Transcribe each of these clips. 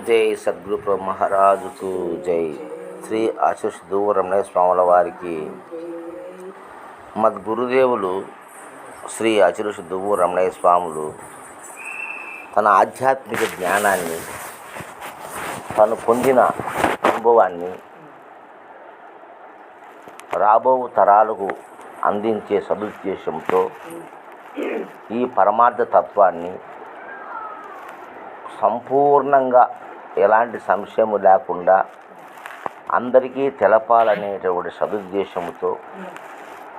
జై సద్గురు మహారాజుకు జై. శ్రీ ఆశీష్ రమణయ్య స్వాముల వారికి మద్గురుదేవులు శ్రీ ఆశీష్ రమణయ్య స్వాములు తన ఆధ్యాత్మిక జ్ఞానాన్ని, తను పొందిన అనుభవాన్ని రాబో తరాలకు అందించే సదుద్దేశంతో ఈ పరమార్థ తత్వాన్ని సంపూర్ణంగా ఎలాంటి సంశయము లేకుండా అందరికీ తెలపాలనేటువంటి సదుద్దేశంతో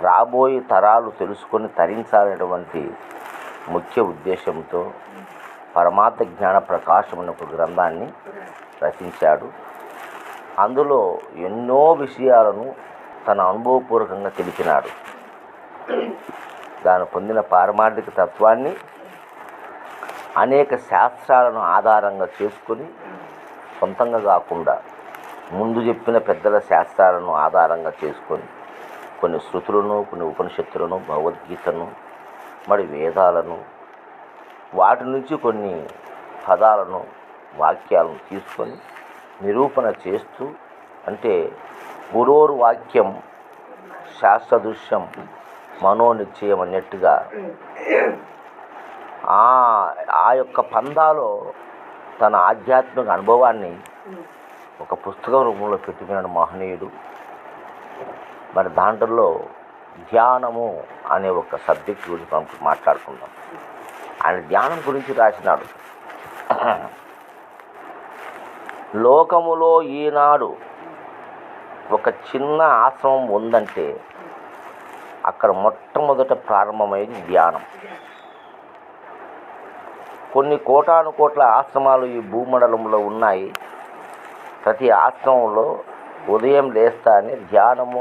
రాబోయే తరాలు తెలుసుకొని తరించాలనేటువంటి ముఖ్య ఉద్దేశంతో పరమార్థ జ్ఞాన ప్రకాశం అనే ఒక గ్రంథాన్ని రచించాడు. అందులో ఎన్నో విషయాలను తన అనుభవపూర్వకంగా తెలిపినాడు. తాను పొందిన పారమార్థిక తత్వాన్ని అనేక శాస్త్రాలను ఆధారంగా చేసుకొని, సొంతంగా కాకుండా ముందు చెప్పిన పెద్దల శాస్త్రాలను ఆధారంగా చేసుకొని కొన్ని శృతులను, కొన్ని ఉపనిషత్తులను, భగవద్గీతను, మరి వేదాలను, వాటి నుంచి కొన్ని పదాలను, వాక్యాలను తీసుకొని నిరూపణ చేస్తూ, అంటే గురోర్ వాక్యం శాస్త్రదృశ్యం మనోనిశ్చయం అన్నట్టుగా ఆ యొక్క పందాలో తన ఆధ్యాత్మిక అనుభవాన్ని ఒక పుస్తకం రూపంలో పెట్టుకున్నాడు మహనీయుడు. మరి దాంట్లో ధ్యానము అనే ఒక సబ్జెక్ట్ గురించి మనం మాట్లాడుకుందాం. ఆయన ధ్యానం గురించి రాసినాడు. లోకములో ఈనాడు ఒక చిన్న ఆశ్రమం ఉందంటే అక్కడ మొట్టమొదట ప్రారంభమైంది ధ్యానం. కొన్ని కోటాను కోట్ల ఆశ్రమాలు ఈ భూమండలంలో ఉన్నాయి. ప్రతి ఆశ్రమంలో ఉదయం లేస్తానే ధ్యానము,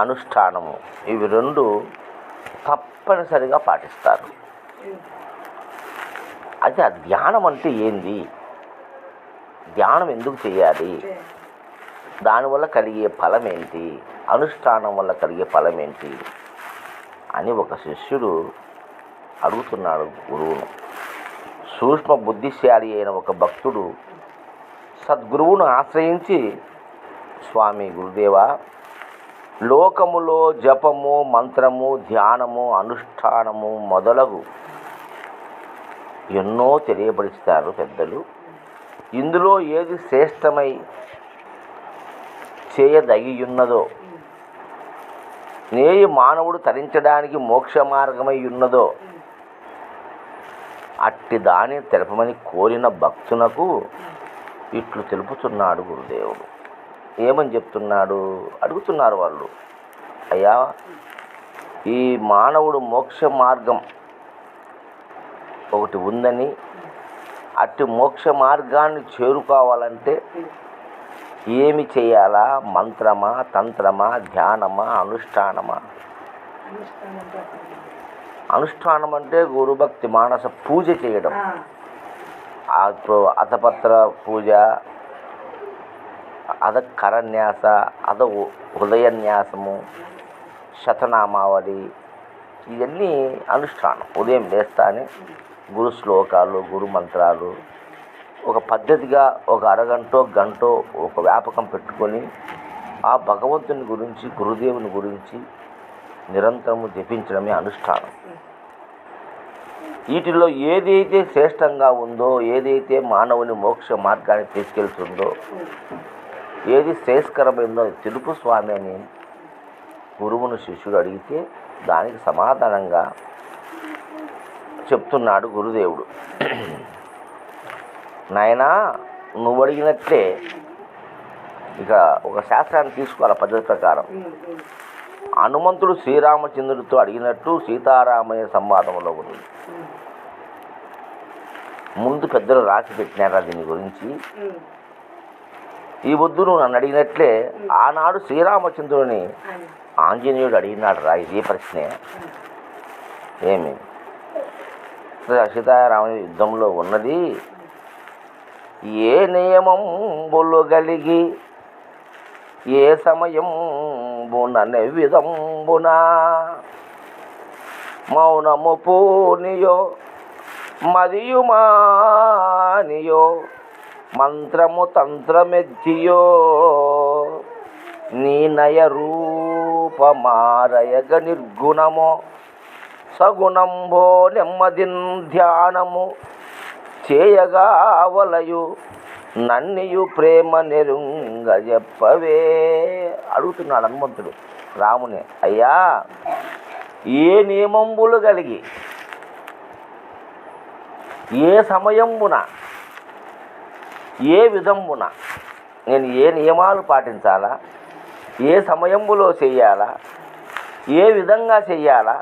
అనుష్ఠానము ఇవి రెండు తప్పనిసరిగా పాటిస్తారు. అయితే ఆ ధ్యానం అంటే ఏంది, ధ్యానం ఎందుకు చేయాలి, దానివల్ల కలిగే ఫలం ఏంటి, అనుష్ఠానం వల్ల కలిగే ఫలం ఏంటి అని ఒక శిష్యుడు అడుగుతున్నాడు గురువును. సూక్ష్మ బుద్ధిశాలి అయిన ఒక భక్తుడు సద్గురువును ఆశ్రయించి, స్వామి గురుదేవా, లోకములో జపము, మంత్రము, ధ్యానము, అనుష్ఠానము మొదలగు ఎన్నో తెలియపరుస్తారు పెద్దలు. ఇందులో ఏది శ్రేష్టమై చేయదగియున్నదో, నేయ మానవుడు తరించడానికి మోక్ష మార్గమై ఉన్నదో అట్టి దాని తెలపమని కోరిన భక్తునకు ఇట్లు తెలుపుతున్నాడు గురుదేవుడు. ఏమని చెప్తున్నాడు అడుగుతున్నారు వాళ్ళు. అయ్యా, ఈ మానవుడు మోక్ష మార్గం ఒకటి ఉందని, అట్టి మోక్ష మార్గాన్ని చేరుకోవాలంటే ఏమి చేయాలా, మంత్రమా, తంత్రమా, ధ్యానమా, అనుష్ఠానమా? అనుష్ఠానం అంటే గురుభక్తి మానస పూజ చేయడం. అతపత్ర పూజ, అద కరన్యాస, అద హృదయన్యాసము, శతనామావళి, ఇవన్నీ అనుష్ఠానం. ఉదయం లేస్తానే గురు శ్లోకాలు, గురు మంత్రాలు ఒక పద్ధతిగా ఒక అరగంటో గంటో ఒక వ్యాపకం పెట్టుకొని ఆ భగవంతుని గురించి, గురుదేవుని గురించి నిరంతరము జపించడమే అనుష్ఠానం. వీటిల్లో ఏదైతే శ్రేష్టంగా ఉందో, ఏదైతే మానవుని మోక్ష మార్గాన్ని తీసుకెళ్తుందో, ఏది శ్రేయస్కరమైందో తెలుపు స్వామి అని గురువును శిష్యుడు అడిగితే దానికి సమాధానంగా చెప్తున్నాడు గురుదేవుడు. నాయనా, నువ్వు అడిగినట్లే ఇక ఒక శాస్త్రాన్ని తీసుకోవాలి పద్ధతి ప్రకారం. హనుమంతుడు శ్రీరామచంద్రుడితో అడిగినట్టు సీతారామయ్య సంవాదంలో ఉంది. ముందు పెద్దలు రాసి పెట్టినారా దీని గురించి. ఈ వద్దు నువ్వు నన్ను అడిగినట్లే ఆనాడు శ్రీరామచంద్రుడిని ఆంజనేయుడు అడిగినాడు రా, ఇదే ప్రశ్నే. ఏమి సీతారామ యుద్ధంలో ఉన్నది ఏ నియమంబులు గలిగి, ఏ సమయంబున విధంబున మౌనము పూనియో మదియుమానియో మంత్రము తంత్రమెద్దియో నీ నయ రూపమారయగ నిర్గుణమో సగుణంబో నెమ్మదిన్ ధ్యానము చేయగా వలయు నన్నియు ప్రేమ నెరుంగ చెప్పవే. అడుగుతున్నాడు హనుమంతుడు రాముని, అయ్యా ఏ నియమంబులు కలిగి ఏ సమయంబున ఏ విధంబున నేను ఏ నియమాలు పాటించాలా, ఏ సమయంబులో చెయ్యాలా, ఏ విధంగా చెయ్యాలా,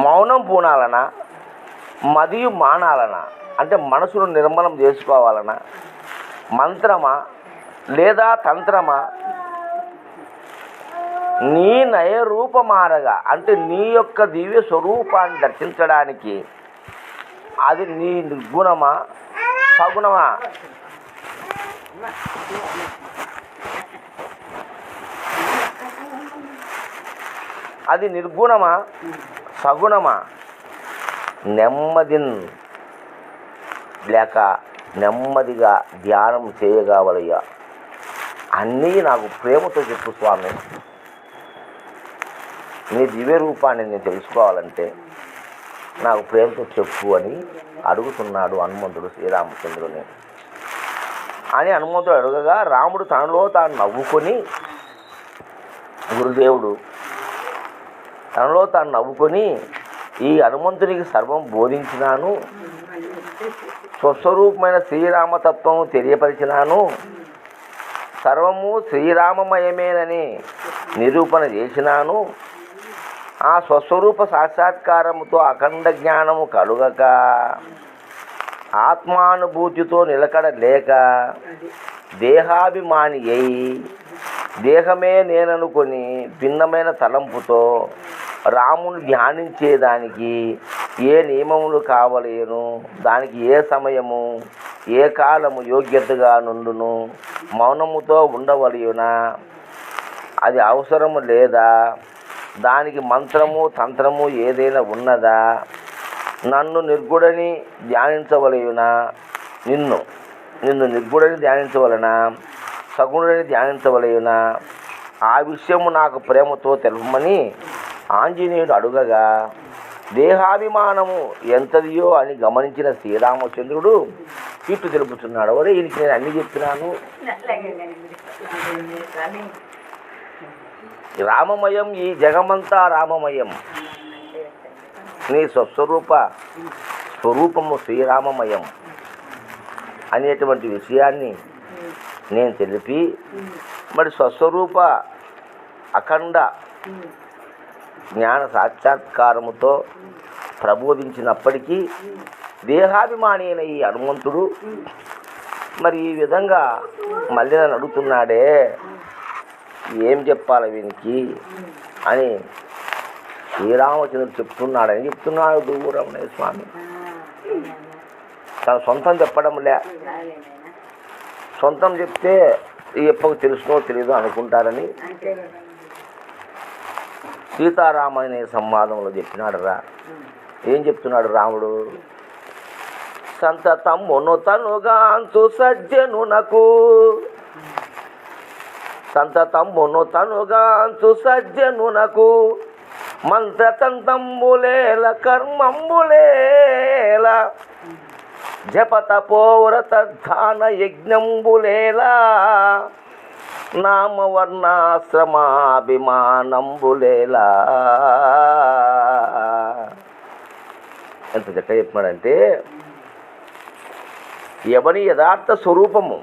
మౌనం పూనాలనా మదియు మానాలనా అంటే మనసును నిర్మలం చేసుకోవాలనా, మంత్రమా లేదా తంత్రమా, నీ నయరూపమారగా అంటే నీ యొక్క దివ్య స్వరూపాన్ని దర్శించడానికి అది నీ నిర్గుణమా సగుణమా, అది నిర్గుణమా సగుణమా, నెమ్మదిన్ లేక నెమ్మదిగా ధ్యానం చేయగలయ్యా, అన్నీ నాకు ప్రేమతో చెప్పు స్వామి. నీ దివ్య రూపాన్ని నేను తెలుసుకోవాలంటే నాకు ప్రేమతో చెప్పు అని అడుగుతున్నాడు హనుమంతుడు శ్రీరామచంద్రుని. అని హనుమంతుడు అడగగా రాముడు తనలో తాను నవ్వుకొని, గురుదేవుడు తనలో తాను నవ్వుకొని ఈ హనుమంతునికి సర్వం బోధించినాను, స్వస్వరూపమైన శ్రీరామతత్వము తెలియపరిచినాను, సర్వము శ్రీరామమయమేనని నిరూపణ చేసినాను, ఆ స్వస్వరూప సాక్షాత్కారముతో అఖండ జ్ఞానము కలుగక ఆత్మానుభూతితో నిలకడ లేక దేహాభిమాని అయి దేహమే నేననుకొని భిన్నమైన తలంపుతో రాముని ధ్యానించేదానికి ఏ నియమములు కావలేను, దానికి ఏ సమయము ఏ కాలము యోగ్యతగా నుండును, మౌనముతో ఉండవలయునా, అది అవసరము లేదా, దానికి మంత్రము తంత్రము ఏదైనా ఉన్నదా, నన్ను నిర్గుణని ధ్యానించవలయునా, నిన్ను నిర్గుణని ధ్యానించవలనా సగుణుడిని ధ్యానించవలయునా, ఆ విషయము నాకు ప్రేమతో తెలుపమని ఆంజనేయుడు అడుగగా దేహాభిమానము ఎంతదియో అని గమనించిన శ్రీరామచంద్రుడు ఇట్లు తెలుపుతున్నాడు, ఒరే ఈయనకి నేను అన్నీ చెప్పినాను, రామమయం ఈ జగమంతా రామమయం, నీ స్వరూపము శ్రీరామమయం అనేటువంటి విషయాన్ని నేను తెలిపి మరి స్వస్వరూప అఖండ జ్ఞాన సాక్షాత్కారముతో ప్రబోధించినప్పటికీ దేహాభిమాని అయిన ఈ హనుమంతుడు మరి ఈ విధంగా మళ్ళీ నన్ను అడుగుతున్నాడే, ఏం చెప్పాలి వీనికి అని శ్రీరామచంద్రుడు చెప్తున్నాడు దూరమనే స్వామి. తన సొంతం చెప్పడంలే, సొంతం చెప్తే ఎప్పటికి తెలుసునో తెలియదో అనుకుంటారని సీతారామనే సంవాదంలో చెప్పినాడు రా. ఏం చెప్తున్నాడు రాముడు, సంతతమ్మును తనుగాంచు సజ్జనునకు, సంతతమ్మును తనుగాంచు సజ్జనునకు మంత్రతంతంబులేల కర్మంబులేల జపతపోవ్రత ధాన యజ్ఞంబులేలా నామవర్ణాశ్రమాభిమానంబులేలా. ఎంత చక్కగా చెప్పినాడంటే ఎవని యథార్థ స్వరూపము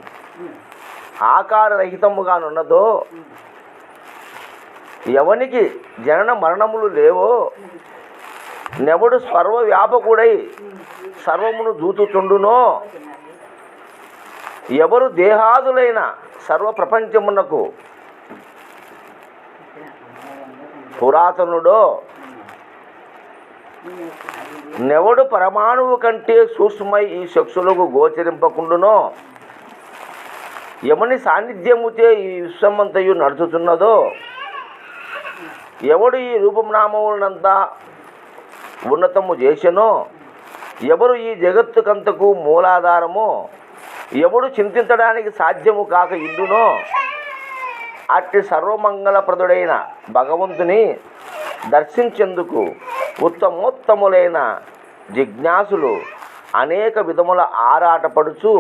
ఆకారరహితముగానున్నదో, ఎవనికి జనన మరణములు లేవో, నెవడు సర్వవ్యాపకుడై సర్వమును దూచుచుండునో, ఎవరు దేహాదులైన సర్వ ప్రపంచమునకు పురాతనుడో, నెవడు పరమాణువు కంటే సూక్ష్మై ఈ చక్షులకు గోచరింపకుండునో, యముని సాన్నిధ్యముచే ఈ విశ్వమంతయు నడుచుతున్నదో, ఎవడు ఈ రూపనామములనంతా ఉన్నతము చేసెనో, ఎవరు ఈ జగత్తుకంతకు మూలాధారమో, ఎవడు చింతించడానికి సాధ్యము కాక ఇండునో, అట్టి సర్వమంగళప్రదుడైన భగవంతుని దర్శించేందుకు ఉత్తమోత్తములైన జిజ్ఞాసులు అనేక విధముల ఆరాటపడుచు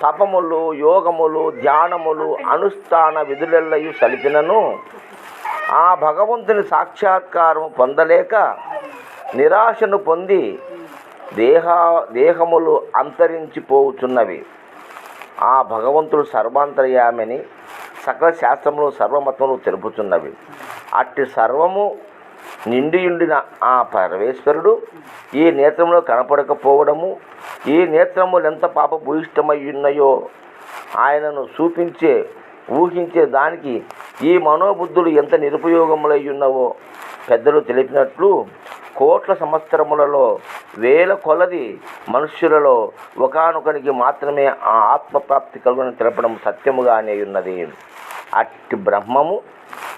తపములు, యోగములు, ధ్యానములు, అనుష్ఠాన విధులెల్లయు సలిపినను ఆ భగవంతుని సాక్షాత్కారం పొందలేక నిరాశను పొంది దేహములు అంతరించిపోవుచున్నవి. ఆ భగవంతుడు సర్వాంతర్యామిని సకల శాస్త్రములు సర్వమతములు తెలుపుచున్నవి. అట్టి సర్వము నిండియుండిన ఆ పరమేశ్వరుడు ఈ నేత్రములో కనపడకపోవడము, ఈ నేత్రములు ఎంత పాపభూయిష్టమై ఉన్నాయో ఆయనను చూపించే ఊహించే దానికి ఈ మనోబుద్ధులు ఎంత నిరుపయోగములై ఉన్నవో పెద్దలు తెలిపినట్లు కోట్ల సంవత్సరములలో వేల కొలది మనుష్యులలో ఒకానొకనికి మాత్రమే ఆ ఆత్మప్రాప్తి కలుగుని తెలపడం సత్యముగానే ఉన్నది. అట్టి బ్రహ్మము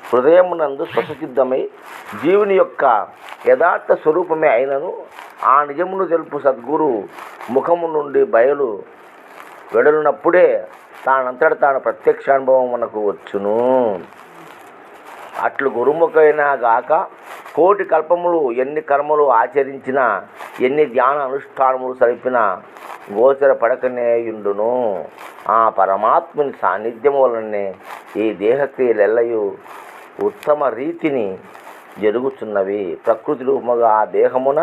హృదయమునందు స్వసిద్ధమై జీవుని యొక్క యథార్థ స్వరూపమే అయినను ఆ నిజమును తెలుపు సద్గురు ముఖము నుండి బయలు వెడలినప్పుడే తానంతట తాను ప్రత్యక్షానుభవం మనకు వచ్చును. అట్లు గురుముఖైనా గాక కోటి కల్పములు ఎన్ని కర్మలు ఆచరించినా, ఎన్ని ధ్యాన అనుష్ఠానములు సరిపినా గోచర పడకనేయుండును. ఆ పరమాత్మని సాన్నిధ్యము వలనే ఈ దేహక్రియలెల్లయు ఉత్తమ రీతిని జరుగుతున్నవి. ప్రకృతి రూపముగా ఆ దేహమున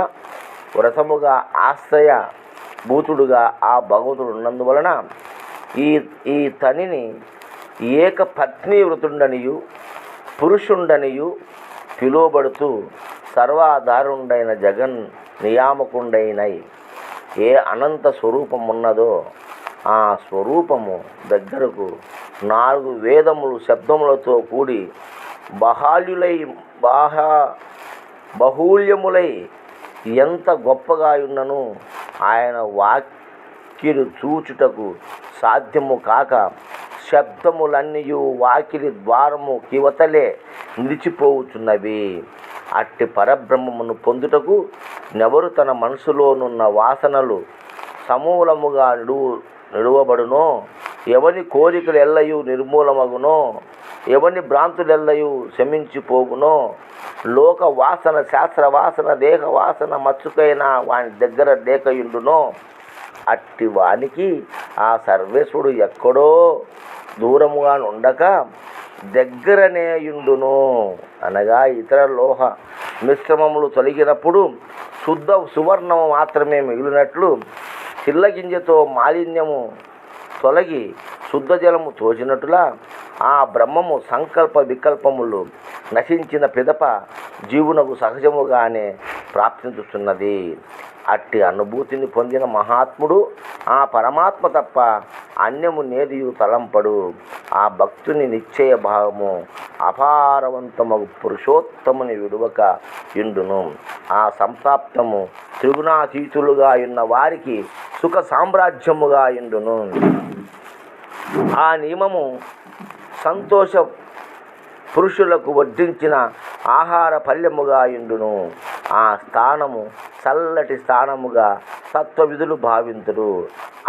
వ్రతముగా ఆశ్రయ భూతుడుగా ఆ భగవంతుడు ఉన్నందువలన ఈ తనిని ఏకపత్ని వృతుండనియు పురుషుండనియు పిలువబడుతూ సర్వాధారుండైన జగన్ నియామకుండైనై ఏ అనంత స్వరూపమున్నదో ఆ స్వరూపము దగ్గరకు 4 వేదములు శబ్దములతో కూడి బహూల్యములై ఎంత గొప్పగా ఉన్నను ఆయన వాకిలి చూచుటకు సాధ్యము కాక శబ్దములన్నీయు వాకిలి ద్వారము కివతలే నిలిచిపోవుచున్నవి. అట్టి పరబ్రహ్మమును పొందుటకు నెవరు తన మనసులోనున్న వాసనలు సమూలముగా నిలువబడునో, ఎవని కోరికలు ఎల్లయు నిర్మూలమగునో, ఎవని భ్రాంతులెల్లయు శమించిపోగునో, లోక వాసన, శాస్త్ర వాసన, దేహ వాసన మచ్చుకైనా వాని దగ్గర లేకయుండునో, అట్టి వానికి ఆ సర్వేశ్వరుడు ఎక్కడో దూరముగా ఉండక దగ్గరనేయుండును. అనగా ఇతర లోహ మిశ్రమములు తొలగినప్పుడు శుద్ధ సువర్ణము మాత్రమే మిగిలినట్లు చిల్లగింజతో మాలిన్యము తొలగి శుద్ధ జలము తోచినట్టులా ఆ బ్రహ్మము సంకల్ప వికల్పములు నశించిన పిదప జీవునకు సహజముగానే ప్రాప్తించుతున్నది. అట్టి అనుభూతిని పొందిన మహాత్ముడు ఆ పరమాత్మ తప్ప అన్యము నేదియు తలంపడు. ఆ భక్తుని నిశ్చయ భావము అపారవంతమగు పురుషోత్తముని విడువక ఇండును. ఆ సంప్రాప్తము త్రిగుణాతీతులుగా ఉన్న వారికి సుఖ సామ్రాజ్యముగా ఇండును. ఆ నియమము సంతోష పురుషులకు వడ్డించిన ఆహార పల్యముగా ఇండును. ఆ స్థానము చల్లటి స్థానముగా సత్వవిధులు భావింతుడు.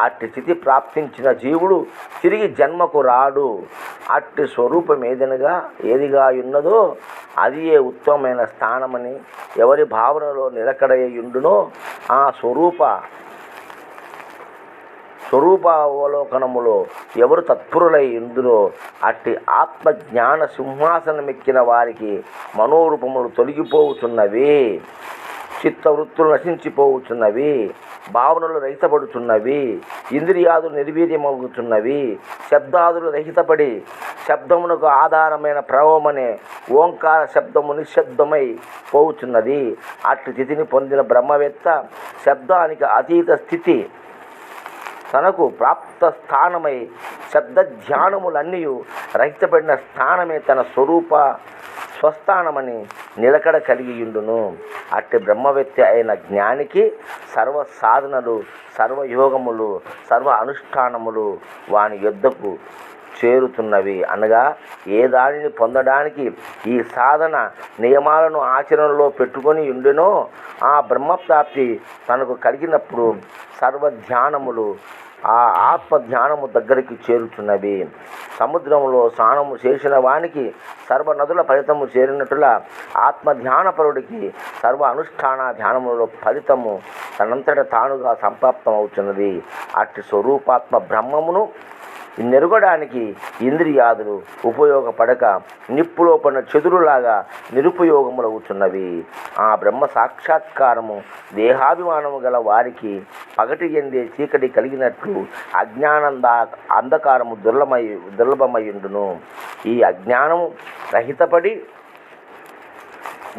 అట్టి స్థితి ప్రాప్తించిన జీవుడు తిరిగి జన్మకు రాడు. అట్టి స్వరూపం ఏదిగా ఉన్నదో అది ఏ ఉత్తమమైన స్థానమని ఎవరి భావనలో నిలకడయుండునో ఆ స్వరూపావలోకనములో ఎవరు తత్పరులై ఇందులో అట్టి ఆత్మజ్ఞాన సింహాసనమెక్కిన వారికి మనోరూపములు తొలగిపోవుచున్నవి, చిత్తవృత్తులు నశించిపోవుచున్నవి, భావనలు రహితపడుచున్నవి, ఇంద్రియాదులు నిర్వీర్యమవుతున్నవి, శబ్దాదులు రహితపడి శబ్దమునకు ఆధారమైన ప్రభావమనే ఓంకార శబ్దము నిశ్శబ్దమై పోవుచున్నది. అట్టి స్థితిని పొందిన బ్రహ్మవేత్త శబ్దానికి అతీత స్థితి తనకు ప్రాప్త స్థానమై శబ్ద ధ్యానములన్నీ రహితపడిన స్థానమే తన స్వస్థానమని నిలకడ కలిగియుండును. అట్టి బ్రహ్మవేత్త అయిన జ్ఞానికి సర్వ సాధనలు, సర్వయోగములు, సర్వ అనుష్ఠానములు వాని యొద్దకు చేరుతున్నవి. అనగా ఏ దానిని పొందడానికి ఈ సాధన నియమాలను ఆచరణలో పెట్టుకొని ఉండెనో ఆ బ్రహ్మప్రాప్తి తనకు కలిగినప్పుడు సర్వధ్యానములు ఆ ఆత్మ ధ్యానము దగ్గరికి చేరుతున్నవి. సముద్రంలో స్నానము చేసిన వానికి సర్వ నదుల ఫలితము చేరినట్లుగా ఆత్మధ్యానపరుడికి సర్వ అనుష్ఠాన ధ్యానములలో ఫలితము తనంతట తానుగా సంప్రాప్తమవుతున్నది. అట్టి స్వరూపాత్మ బ్రహ్మమును నెరుగడానికి ఇంద్రియాదులు ఉపయోగపడక నిప్పులో పడిన చెదురులాగా నిరుపయోగములవుతున్నవి. ఆ బ్రహ్మ సాక్షాత్కారము దేహాభిమానము గల వారికి పగటి ఎందే చీకటి కలిగినట్లు అంధకారము దుర్లభమయ్యుండును. ఈ అజ్ఞానము రహితపడి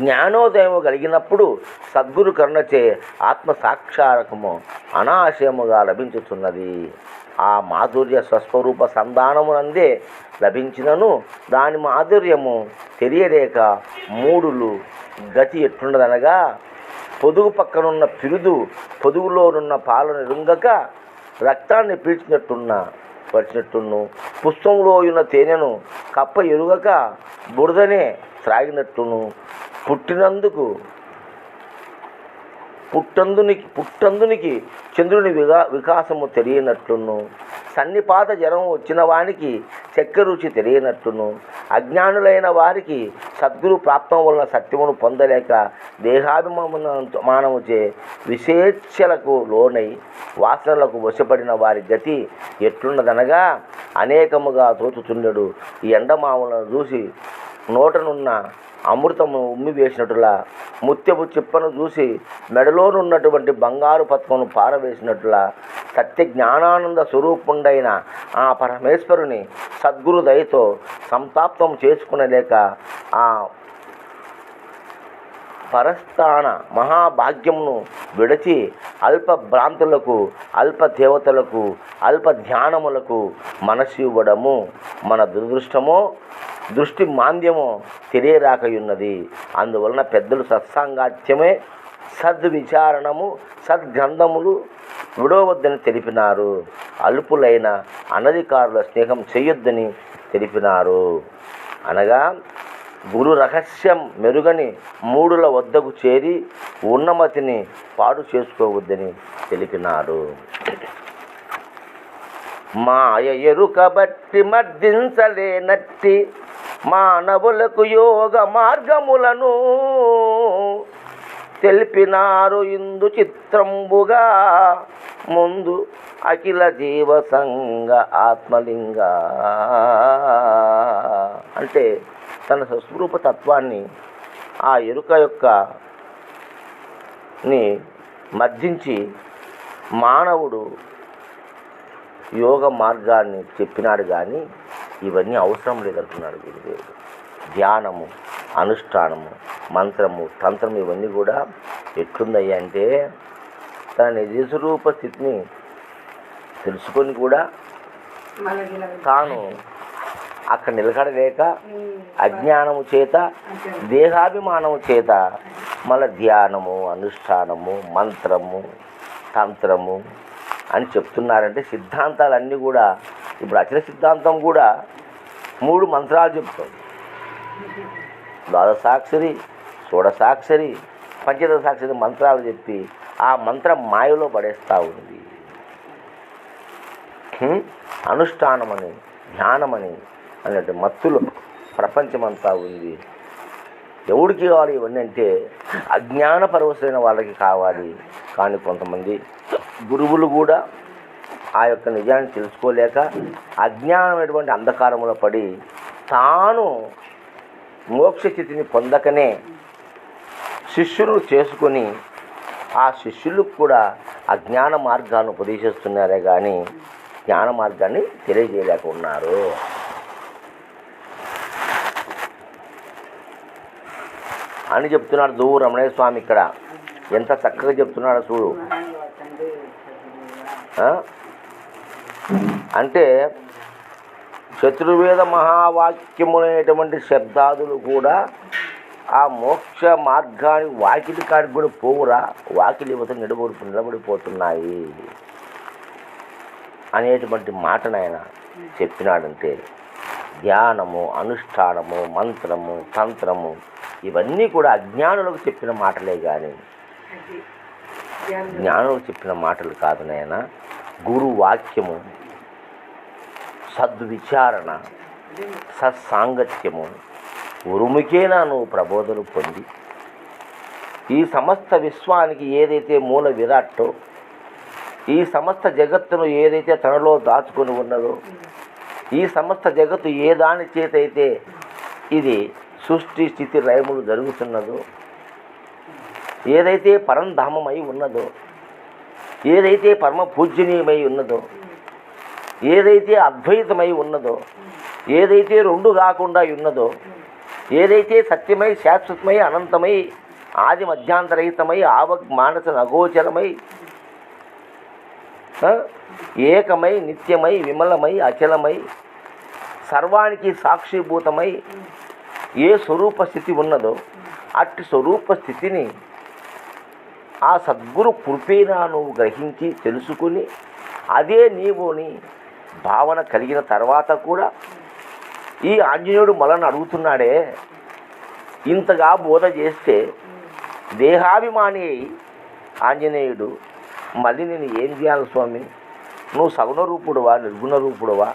జ్ఞానోదయము కలిగినప్పుడు సద్గురు కరుణచే ఆత్మసాక్షాత్కారము అనాశయముగా లభించుతున్నది. ఆ మాధుర్య స్వస్వరూప సంధానమునందే లభించినను దాని మాధుర్యము తెలియలేక మూడులు గతి ఎట్లున్నదనగా పొదుగు పక్కనున్న పిరుదు పొదుగులోనున్న పాలను రుంగక రక్తాన్ని పీల్చినట్టును పుష్పంలో ఉన్న తేనెను కప్ప ఎరుగక బురదనే త్రాగినట్టును పుట్టందునికి చంద్రుని వికాసము తెలియనట్లును సన్నిపాత జ్వరం వచ్చిన వానికి చక్కెర రుచి తెలియనట్లును అజ్ఞానులైన వారికి సద్గురు ప్రాప్తం వలన సత్యమును పొందలేక దేహాభిమానముచే విశేషలకు లోనై వాసనలకు వశపడిన వారి గతి ఎట్లున్నదనగా అనేకముగా తోచుచుండెడు. ఈ ఎండమావులను చూసి నోటనున్న అమృతము ఉమ్మి వేసినట్టులా ముత్యపు చిప్పను చూసి మెడలోనున్నటువంటి బంగారు పద్మను పారవేసినట్లులా సత్య జ్ఞానానంద స్వరూపుండైన ఆ పరమేశ్వరుని సద్గురు దయతో సంతాప్తం చేసుకునలేక ఆ పరస్థాన మహాభాగ్యమును విడచి అల్ప భ్రాంతులకు అల్ప దేవతలకు అల్ప ధ్యానములకు మనసు ఇవ్వడము మన దురదృష్టమో దృష్టి మాంద్యమో తెలియరాకయున్నది. అందువలన పెద్దలు సత్సాంగాత్యమే సద్విచారణము సద్గ్రంథములు విడవద్దని తెలిపినారు. అల్పులైన అనధికారుల స్నేహం చేయొద్దని తెలిపినారు. అనగా గురు రహస్యం మెరుగని మూడుల వద్దకు చేరి ఉన్నమతిని పాడు చేసుకోవద్దని తెలిపినారు. మాయ ఎరుక బట్టి మర్దించలేనట్టి మానవులకు యోగ మార్గములను తెలిపినారు ఇందు చిత్రంబుగా ముందు అఖిల జీవ సంగ ఆత్మలింగ. అంటే తన స్వరూప తత్వాన్ని ఆ ఎరుక ని మర్దించి మానవుడు యోగ మార్గాన్ని చెప్పినాడు. కానీ ఇవన్నీ అవసరం లేదంటున్నాడు గురుదేవుడు. ధ్యానము అనుష్ఠానము మంత్రము తంత్రము ఇవన్నీ కూడా ఎట్లుందయ్యా అంటే తన నిజస్వరూప స్థితిని తెలుసుకొని కూడా తాను అక్కడ నిలకడలేక అజ్ఞానము చేత దేహాభిమానము చేత మళ్ళీ ధ్యానము అనుష్ఠానము మంత్రము తంత్రము అని చెప్తున్నారంటే సిద్ధాంతాలన్నీ కూడా ఇప్పుడు అచల సిద్ధాంతం కూడా 3 మంత్రాలు చెప్తుంది. ద్వాదశాక్షరి షోడశాక్షరి పంచదశాక్షరి మంత్రాలు చెప్పి ఆ మంత్రం మాయలో పడేస్తూ ఉంది. అనుష్ఠానమని ధ్యానమని అన్నట్టు మత్తులో ప్రపంచమంతా ఉంది. ఎవడికి కావాలి ఇవన్నీ అంటే అజ్ఞాన పరవశైన వాళ్ళకి కావాలి. కానీ కొంతమంది గురువులు కూడా ఆ యొక్క నిజాన్ని తెలుసుకోలేక అజ్ఞానమైనటువంటి అంధకారములో పడి తాను మోక్షస్థితిని పొందకనే శిష్యులు చేసుకొని ఆ శిష్యులకు కూడా అజ్ఞాన మార్గాన్ని ఉపదేశిస్తున్నారే కానీ జ్ఞాన మార్గాన్ని తెలియజేయలేక ఉన్నారు. అని చెప్తున్నాడు దువ్వు రమణయ్య స్వామి. ఇక్కడ ఎంత చక్కగా చెప్తున్నాడో చూడు. అంటే చతుర్వేద మహావాక్యములైనటువంటి శబ్దాదులు కూడా ఆ మోక్ష మార్గానికి వాకిలి కాడికి కూడా పోవురా, వాకిలి యువత నిలబడిపోతున్నాయి అనేటువంటి మాటనైనా చెప్పినాడంటే ధ్యానము, అనుష్ఠానము, మంత్రము, తంత్రము ఇవన్నీ కూడా అజ్ఞానులకు చెప్పిన మాటలే కానీ జ్ఞానులకు చెప్పిన మాటలు కాదు నాయన. గురు వాక్యము, సద్విచారణ, సత్సాంగత్యము ఉరుముకేనా నువ్వు ప్రబోధలు పొంది ఈ సమస్త విశ్వానికి ఏదైతే మూల విరాట్టో, ఈ సమస్త జగత్తును ఏదైతే తనలో దాచుకొని ఉన్నదో, ఈ సమస్త జగత్తు ఏ దాని చేతైతే ఇది సృష్టి స్థితి లయములు జరుగుతున్నదో, ఏదైతే పరంధామమై ఉన్నదో, ఏదైతే పరమ పూజనీయమై ఉన్నదో, ఏదైతే అద్వైతమై ఉన్నదో, ఏదైతే రెండు కాకుండా ఉన్నదో, ఏదైతే సత్యమై శాశ్వతమై అనంతమై ఆది మధ్యాంతరహితమై మానస నగోచరమై ఏకమై నిత్యమై విమలమై అచలమై సర్వానికి సాక్షిభూతమై ఏ స్వరూప స్థితి ఉన్నదో అట్టి స్వరూప స్థితిని ఆ సద్గురు కృపేనా నువ్వు గ్రహించి తెలుసుకుని అదే నీవుని భావన కలిగిన తర్వాత కూడా ఈ ఆంజనేయుడు మనల్ని అడుగుతున్నాడే, ఇంతగా బోధ చేస్తే దేహాభిమాని ఆంజనేయుడు మళ్ళీ నేను ఏం చేయాలి స్వామి, నువ్వు సగుణ రూపుడువా నిర్గుణ రూపుడువా,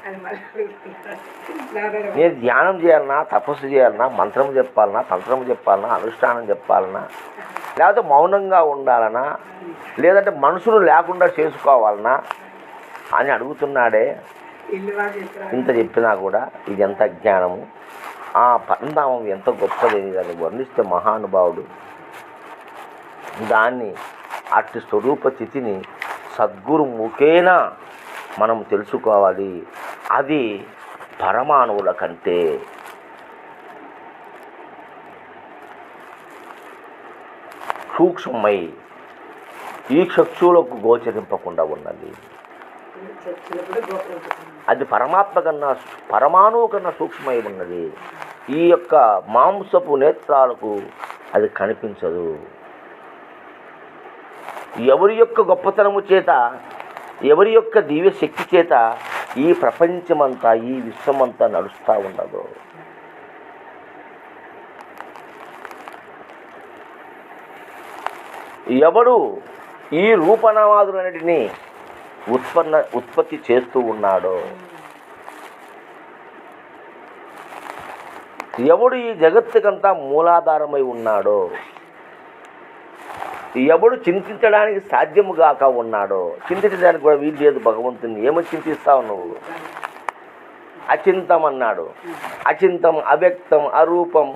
నేను ధ్యానం చేయాలన్నా, తపస్సు చేయాలన్నా, మంత్రం చెప్పాలన్నా, తంత్రం చెప్పాలన్నా, అనుష్ఠానం చెప్పాలన్నా, లేకపోతే మౌనంగా ఉండాలన్నా, లేదంటే మనసును లేకుండా చేసుకోవాలన్నా అని అడుగుతున్నాడే. ఇంత చెప్పినా కూడా ఇది ఎంత జ్ఞానము, ఆ పరంధామం ఎంత గొప్పది దాన్ని వర్ణిస్తే మహానుభావుడు దాన్ని అట్టి స్వరూప స్థితిని సద్గురు ముఖేనా మనం తెలుసుకోవాలి. అది పరమాణువుల కంటే సూక్ష్మమై ఈ చక్షువులకు గోచరింపకుండా ఉన్నది. అది పరమాత్మ కన్నా పరమాణువు కన్నా సూక్ష్మమై ఉన్నది. ఈ యొక్క మాంసపు నేత్రాలకు అది కనిపించదు. ఎవరి యొక్క గొప్పతనము చేత, ఎవరి యొక్క దివ్య శక్తి చేత ఈ ప్రపంచమంతా, ఈ విశ్వమంతా నడుస్తూ ఉండదు. ఎవడు ఈ రూపనామాదులన్నిటినీ ఉత్పత్తి చేస్తూ ఉన్నాడో, ఎవడు ఈ జగత్తుకంతా మూలాధారమై ఉన్నాడో, ఎవడు చింతించడానికి సాధ్యము కాక ఉన్నాడో, చింతించడానికి కూడా వీలు లేదు భగవంతుని. ఏమో చింతిస్తావు నువ్వు? అచింతం అన్నాడు. అచింతం, అవ్యక్తం, అరూపం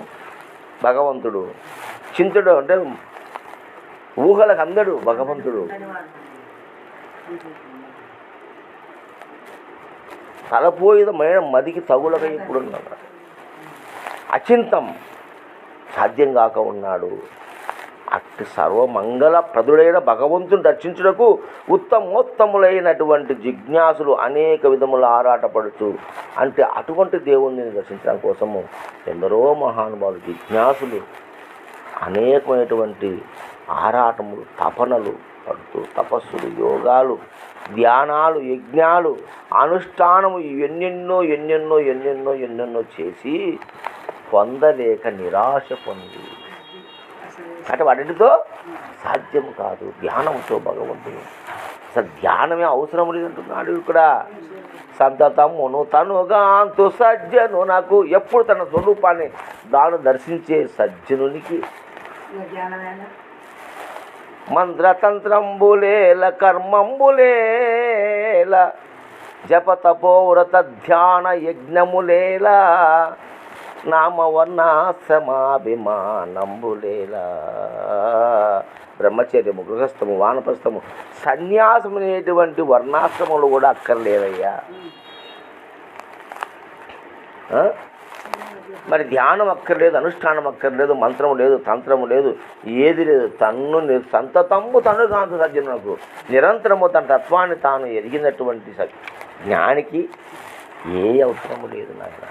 భగవంతుడు. చింతుడు అంటే ఊహలకు అందడు భగవంతుడు. తలపోయిదమైన మదికి తగులక ఇప్పుడున్నాడు. అచింతం, సాధ్యం కాక ఉన్నాడు. అట్టి సర్వమంగళ ప్రదుడైన భగవంతుని దర్శించుటకు ఉత్తమోత్తములైనటువంటి జిజ్ఞాసులు అనేక విధములు ఆరాటపడుచు, అంటే అటువంటి దేవుణ్ణి దర్శించడం కోసము ఎందరో మహానుభావులు జిజ్ఞాసులు అనేకమైనటువంటి ఆరాటములు, తపనలు పడుతూ తపస్సులు, యోగాలు, ధ్యానాలు, యజ్ఞాలు, అనుష్ఠానము ఎన్నెన్నో ఎన్నెన్నో ఎన్నెన్నో ఎన్నెన్నో చేసి పొందలేక నిరాశ పొంది, అంటే వాటితో సాధ్యం కాదు. ధ్యానంతో భగవంతుడు అసలు ధ్యానమే అవసరం లేదంటున్నాడు ఇక్కడ. సంతతమును తనుగాంతు సజ్జను, నాకు ఎప్పుడు తన స్వరూపాన్ని దాను దర్శించే సజ్జనునికి మంత్రతంత్రంబులేల కర్మంబులేల జపతపోవ్రత ధ్యాన యజ్ఞములేల నామవర్ణాశ్రమాభిమానంబులేలా. బ్రహ్మచర్యము, గృహస్థము, వానప్రస్థము, సన్యాసం అనేటువంటి వర్ణాశ్రములు కూడా అక్కర్లేదయ్యా. మరి ధ్యానం అక్కర్లేదు, అనుష్ఠానం అక్కర్లేదు, మంత్రము లేదు, తంత్రము లేదు, ఏది లేదు. తన్ను సంతతమ్ము తను కాంత సజ్జనులకు, నిరంతరము తన తత్వాన్ని తాను ఎరిగినటువంటి జ్ఞానికి ఏ అవసరము లేదు నాయన.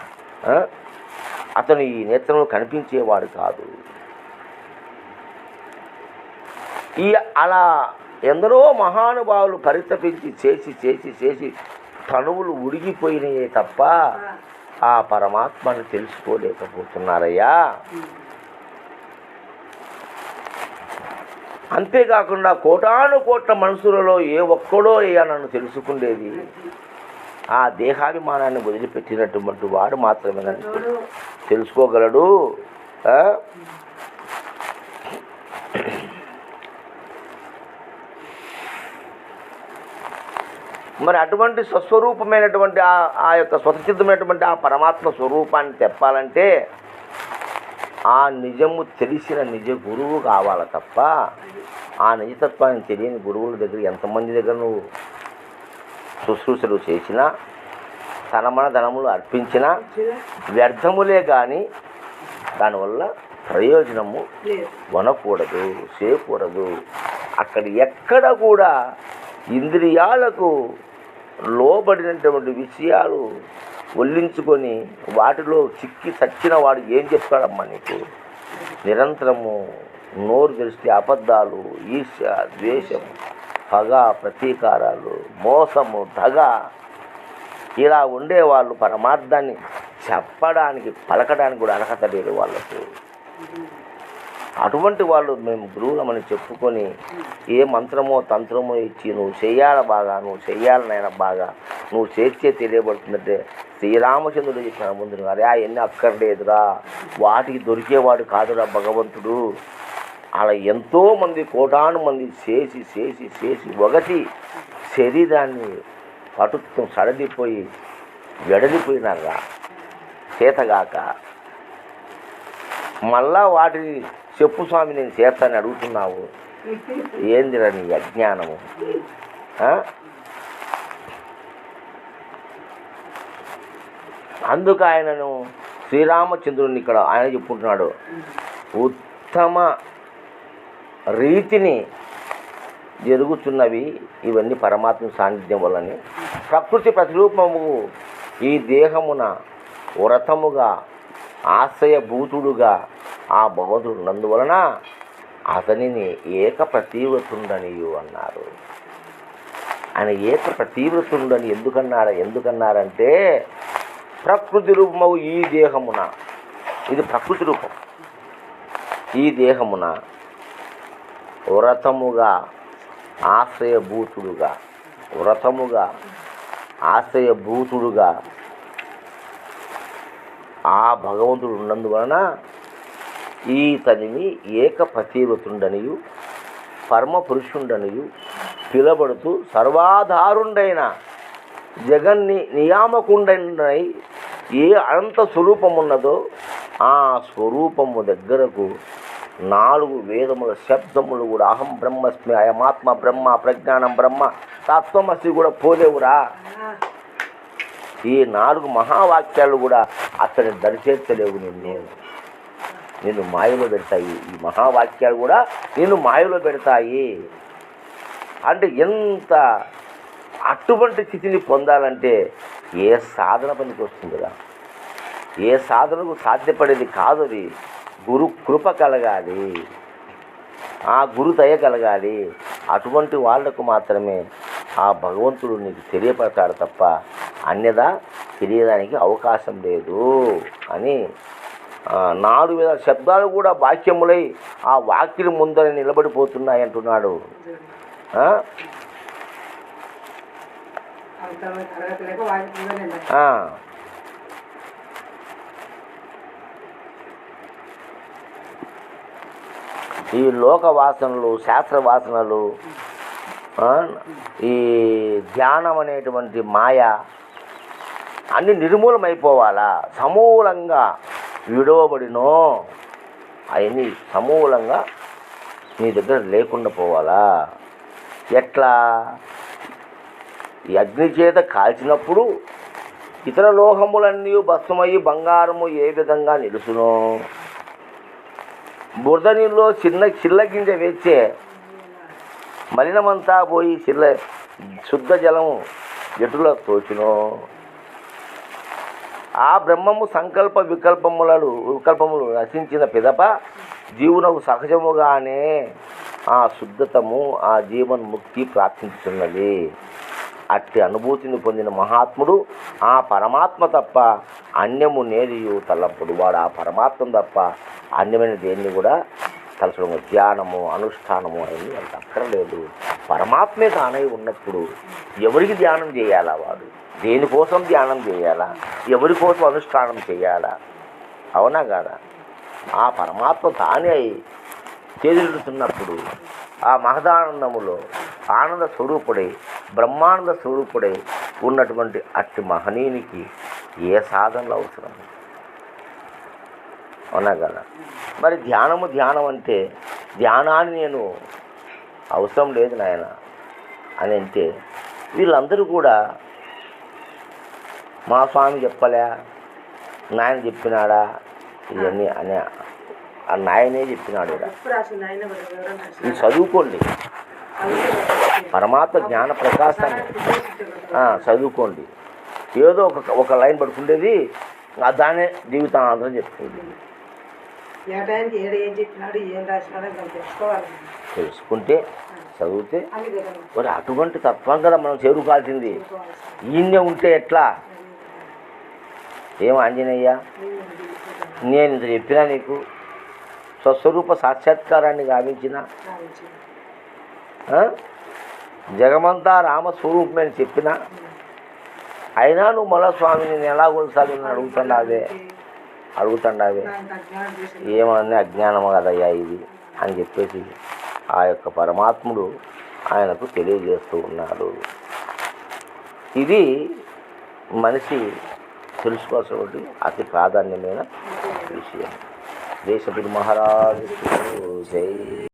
అతను ఈ నేత్రంలో కనిపించేవాడు కాదు. అలా ఎందరో మహానుభావులు పరితపించి చేసి చేసి చేసి తనువులు ఉడిగిపోయినాయే తప్ప ఆ పరమాత్మను తెలుసుకోలేకపోతున్నారయ్యా. అంతేకాకుండా కోటాను కోట్ల మనుషులలో ఏ ఒక్కడో అయ్యా నన్ను తెలుసుకుండేది, ఆ దేహాభిమానాన్ని వదిలిపెట్టినటువంటి వాడు మాత్రమే నన్ను తెలుసుకోగలడు. మరి అటువంటి స్వస్వరూపమైనటువంటి ఆ యొక్క స్వతసిద్ధమైనటువంటి ఆ పరమాత్మ స్వరూపాన్ని తెప్పాలంటే ఆ నిజము తెలిసిన నిజ గురువు కావాలి తప్ప ఆ నిజతత్వాన్ని తెలియని గురువుల దగ్గర ఎంతమంది దగ్గర నువ్వు శుశ్రూషలు చేసినా తనమన ధనములు అర్పించినా వ్యర్థములే కానీ దానివల్ల ప్రయోజనము కొనకూడదు, చేయకూడదు. అక్కడ ఎక్కడ కూడా ఇంద్రియాలకు లోబడినటువంటి విషయాలు ఒల్లించుకొని వాటిలో చిక్కి చచ్చిన వాడు ఏం చెప్తాడమ్మా నీకు? నిరంతరము నోరు తెరిస్తే అబద్ధాలు, ఈర్ష్య, ద్వేషము, పగ, ప్రతీకారాలు, మోసము, దగ, ఇలా ఉండేవాళ్ళు పరమార్థాన్ని చెప్పడానికి పలకడానికి కూడా అర్హత లేదు వాళ్ళకు. అటువంటి వాళ్ళు మేము గురువులమని చెప్పుకొని ఏ మంత్రమో తంత్రమో ఇచ్చి నువ్వు చెయ్యాల బాగా, నువ్వు చెయ్యాలనైనా బాగా, నువ్వు చేస్తే తెలియబడుతుందంటే శ్రీరామచంద్రుడు చెప్పిన ముందు అరే అవన్నీ అక్కర్లేదురా, వాటికి దొరికేవాడు కాదురా భగవంతుడు. అలా ఎంతోమంది కోటాను మంది చేసి చేసి చేసి ఒకటి శరీరాన్ని పటుత్వం సడలిపోయి వెడలిపోయినారా చేతగాక, మళ్ళా వాటిని చెప్పు స్వామి నేను చేస్తానని అడుగుతున్నావు. ఏందిరా నీ అజ్ఞానము? అందుకు ఆయనను శ్రీరామచంద్రుడిని ఇక్కడ ఆయన చెప్పుకుంటున్నాడు, ఉత్తమ రీతిని జరుగుతున్నవి ఇవన్నీ పరమాత్మ సాన్నిధ్యం వల్లనే. ప్రకృతి ప్రతిరూపము ఈ దేహమున వ్రతముగా ఆశ్రయభూతుడుగా ఆ భగవంతుడు నందువలన అతనిని ఏక ప్రతీవ్రతుండనియు అన్నారు. ఆయన ఏక ప్రతీవ్రతుండని ఎందుకన్నారంటే ప్రకృతి రూపము ఈ దేహమున, ఇది ప్రకృతి రూపం, ఈ దేహమున వ్రతముగా ఆశ్రయభూతుడుగా ఆ భగవంతుడు ఉన్నందువలన ఈతనిని ఏక ప్రతీవ్రతుండనియు పరమపురుషుండనియు పిలబడుతూ సర్వాధారుండైన జగన్ని నియామకుండై ఏ అనంత స్వరూపమున్నదో ఆ స్వరూపము దగ్గరకు 4 వేదముల శబ్దములు కూడా అహం బ్రహ్మస్మి, అయమాత్మ బ్రహ్మ, ప్రజ్ఞానం బ్రహ్మ, తత్వమసి కూడా పోలేవురా. ఈ 4 మహావాక్యాలు కూడా అతని దరిచేర్చలేవు. నిన్ను మాయలో పెడతాయి. ఈ మహావాక్యాలు కూడా నిన్ను మాయలో పెడతాయి. అంటే ఎంత అటువంటి స్థితిని పొందాలంటే ఏ సాధన పనికి వస్తుందిరా? ఏ సాధనకు సాధ్యపడేది కాదు. అది గురు కృప కలగాలి, ఆ గురు దయ కలగాలి. అటువంటి వాళ్లకు మాత్రమే ఆ భగవంతుడు నీకు తెలియపడతాడు తప్ప అన్యదా తెలియడానికి అవకాశం లేదు అని 4,000 శబ్దాలు కూడా వాక్యములై ఆ వాక్యం ముందర నిలబడిపోతున్నాయి అంటున్నాడు. ఈ లోక వాసనలు, శాస్త్ర వాసనలు, ఈ ధ్యానం అనేటువంటి మాయ అన్ని నిర్మూలమైపోవాలా, సమూలంగా విడవబడినో అవన్నీ సమూలంగా నీ దగ్గర లేకుండా పోవాలా. ఎట్లా? ఈ అగ్ని చేత కాల్చినప్పుడు ఇతర లోహములన్నీ భస్మమయ్యి బంగారము ఏ విధంగా నిలుసునో, బురద నీళ్ళలో చిల్ల గింజ వేస్తే మలినమంతా పోయి శుద్ధ జలము ఎటుల తోచునో, ఆ బ్రహ్మము సంకల్ప వికల్పములు నశించిన పిదప జీవునకు సహజముగానే ఆ శుద్ధతము, ఆ జీవన్ముక్తి ప్రాప్తించుతున్నది. అట్టి అనుభూతిని పొందిన మహాత్ముడు ఆ పరమాత్మ తప్ప అన్యము నేరియు తలప్పుడు. వాడు ఆ పరమాత్మ తప్ప అన్యమైన దేన్ని కూడా తలచడం. ధ్యానము అనుష్ఠానము అనేది అంత అక్కర్లేదు. పరమాత్మే తానై ఉన్నప్పుడు ఎవరికి ధ్యానం చేయాలా? వాడు దేనికోసం ధ్యానం చేయాలా? ఎవరి కోసం అనుష్ఠానం చేయాలా? అవునా కాదా? ఆ పరమాత్మ తానే చేదులుతున్నప్పుడు ఆ మహదానందములో ఆనంద స్వరూపుడై బ్రహ్మానంద స్వరూపుడై ఉన్నటువంటి అట్టి మహనీయునికి ఏ సాధనలు అవసరం? అవునా కదా? మరి ధ్యానం అంటే ధ్యానాన్ని నేను అవసరం లేదు నాయన అని అంటే వీళ్ళందరూ కూడా మా స్వామి చెప్పలే, నాయన చెప్పినాడా, ఇవన్నీ అనే ఆ నాయనే చెప్పినాడు. ఇది చదువుకోండి, పరమాత్మ జ్ఞాన ప్రకాశాన్ని చదువుకోండి. ఏదో ఒక లైన్ పడుకుండేది దానే జీవితానందం చెప్తుంది. తెలుసుకుంటే చదివితే మరి అటువంటి తత్వం కదా మనం చేరుకోవాల్సింది. ఈయనే ఉంటే ఎట్లా? ఏం ఆంజనేయ, నేను ఇంత చెప్పినా నీకు స్వస్వరూప సాక్షాత్కారాన్ని గావించిన జగమంతా రామస్వరూపమే అని చెప్పినా అయినా నువ్వు మళ్ళా స్వామిని నేను ఎలా కొనసాగిందని అడుగుతుండావే. ఏమన్నా అజ్ఞానము కదయ్యా ఇది అని చెప్పేసి ఆ యొక్క పరమాత్ముడు ఆయనకు తెలియజేస్తూ ఉన్నాడు. ఇది మనిషి తెలుసుకోవాల్సినటువంటి అతి ప్రాధాన్యమైన విషయం. దేశపురి మహారాజు జై.